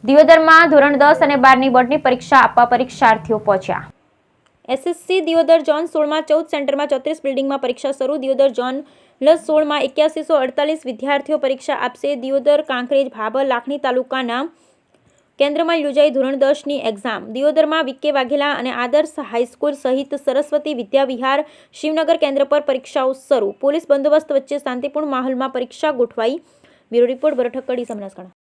દિયોદરમાં ધોરણ 10 અને 12ની બોર્ડની પરીક્ષા આપવા પરીક્ષાર્થીઓ પહોંચ્યા। એસએસસી દિયોદર ઝોન 16માં 14 સેન્ટરમાં 34 બિલ્ડિંગમાં પરીક્ષા શરૂ। દિયોદર ઝોન 16માં 8148 વિદ્યાર્થીઓ પરીક્ષા આપશે। દિયોદર, કાંકરેજ, ભાભર, લાખણી તાલુકાના કેન્દ્રમાં યોજાઈ ધોરણ 10ની એક્ઝામ। દિયોદરમાં વીકે વાઘેલા અને આદર્શ હાઈસ્કૂલ સહિત સરસ્વતી વિદ્યા વિહાર, શિવનગર કેન્દ્ર પર પરીક્ષાઓ શરૂ। પોલીસ બંદોબસ્ત વચ્ચે શાંતિપૂર્ણ માહોલમાં પરીક્ષા ગોઠવાઈ। બ્યુરો રિપોર્ટ ભરત ઠક્કર, બનાસકાંઠા।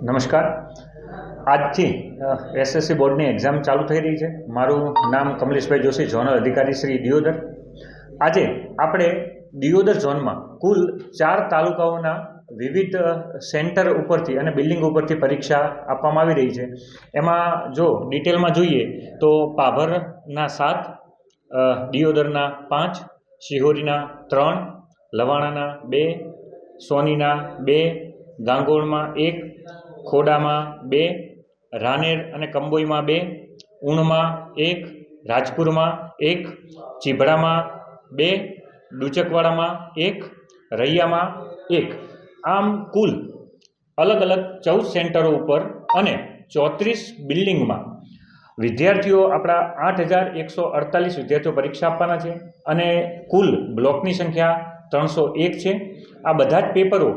નમસ્કાર। આજથી એસએસસી બોર્ડની એક્ઝામ ચાલુ થઈ રહી છે। મારું નામ કમલેશભાઈ જોશી, ઝોનલ અધિકારી શ્રી દિયોદર। આજે આપણે દિયોદર ઝોનમાં કુલ 4 તાલુકાઓના વિવિધ સેન્ટર ઉપરથી અને બિલ્ડિંગ ઉપરથી પરીક્ષા આપવામાં આવી રહી છે। એમાં જો ડિટેલમાં જોઈએ તો પાભરના 7, દિયોદરના 5, શિહોરીના 3, લવાણાના 2, સોનીના 2, ગાંગોળમાં 1, ખોડામાં 2, રાનેર અને કંબોઈમાં 2, ઉણમાં 1, રાજપુરમાં 1, ચીભડામાં 2, ડુચકવાડામાં 1, રૈયામાં 1, આમ કુલ અલગ અલગ 14 સેન્ટરો ઉપર અને 34 બિલ્ડિંગમાં વિદ્યાર્થીઓ આપણા 8148 વિદ્યાર્થીઓ પરીક્ષા આપવાના છે અને કુલ બ્લોકની સંખ્યા 301 છે। આ બધા જ પેપરો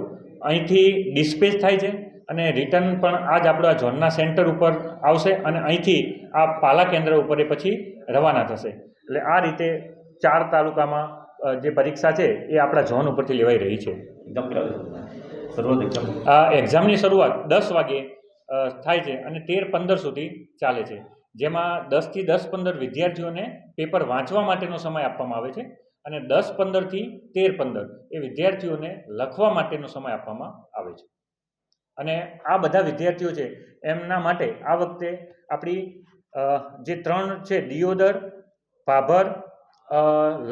અહીંથી ડિસ્પેચ થાય છે અને રિટર્ન પણ આ જ આપણા ઝોનના સેન્ટર ઉપર આવશે અને અહીંથી આ પાલા કેન્દ્ર ઉપર એ પછી રવાના થશે। એટલે આ રીતે 4 તાલુકામાં જે પરીક્ષા છે એ આપણા ઝોન ઉપરથી લેવાઈ રહી છે। આ એક્ઝામની શરૂઆત 10 વાગે થાય છે અને 13:15 સુધી ચાલે છે, જેમાં 10 થી 10:15 વિદ્યાર્થીઓને પેપર વાંચવા માટેનો સમય આપવામાં આવે છે અને 10:15 થી 13:15 એ વિદ્યાર્થીઓને લખવા માટેનો સમય આપવામાં આવે છે। અને આ બધા વિદ્યાર્થીઓ છે એમના માટે આ વખતે આપણી જે 3 છે દિયોદર, ભાભર,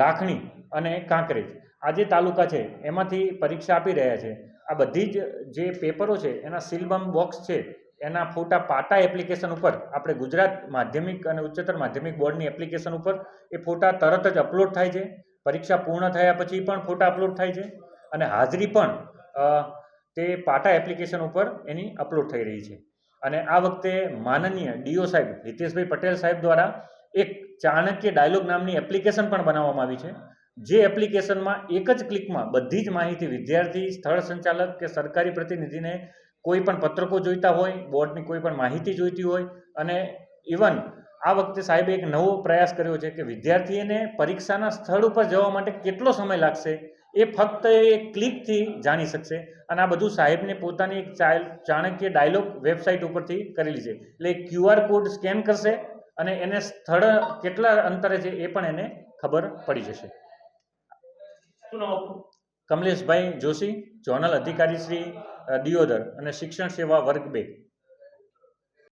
લાખણી અને કાંકરેજ, આ જે તાલુકા છે એમાંથી પરીક્ષા આપી રહ્યા છે। આ બધી જ જે પેપરો છે એના સિલબમ બોક્સ છે, એના ફોટા પાટા એપ્લિકેશન ઉપર આપણે ગુજરાત માધ્યમિક અને ઉચ્ચતર માધ્યમિક બોર્ડની એપ્લિકેશન ઉપર એ ફોટા તરત જ અપલોડ થાય છે। પરીક્ષા પૂર્ણ થયા પછી પણ ફોટા અપલોડ થાય છે અને હાજરી પણ તે પાટા એપ્લિકેશન ઉપર એની અપલોડ થઈ રહી છે। અને આ વખતે માનનીય ડીઓ સાહેબ હિતેશભાઈ પટેલ સાહેબ દ્વારા એક ચાણક્ય ડાયલોગ નામની એપ્લિકેશન પણ બનાવવામાં આવી છે, જે એપ્લિકેશનમાં એક જ ક્લિકમાં બધી જ માહિતી વિદ્યાર્થી, સ્થળ સંચાલક કે સરકારી પ્રતિનિધિને કોઈ પણ પત્રકો જોઈતા હોય, બોર્ડની કોઈ પણ માહિતી જોઈતી હોય, અને ઇવન આ વખતે સાહેબે એક નવો પ્રયાસ કર્યો છે કે વિદ્યાર્થીને પરીક્ષાના સ્થળ ઉપર જવા માટે કેટલો સમય લાગશે એ ફક્ત એ ક્લિકથી જાણી શકશે। અને આ બધું સાહેબને પોતાની એક ચાણક્ય ડાયલોગ વેબસાઇટ ઉપરથી કરેલી છે। એટલે QR કોડ સ્કેન કરશે અને એને સ્થળ કેટલા અંતરે છે એ પણ એને ખબર પડી જશે। કમલેશભાઈ જોશી, ઝોનલ અધિકારી શ્રી દિયોદર અને શિક્ષણ સેવા વર્ગ 2।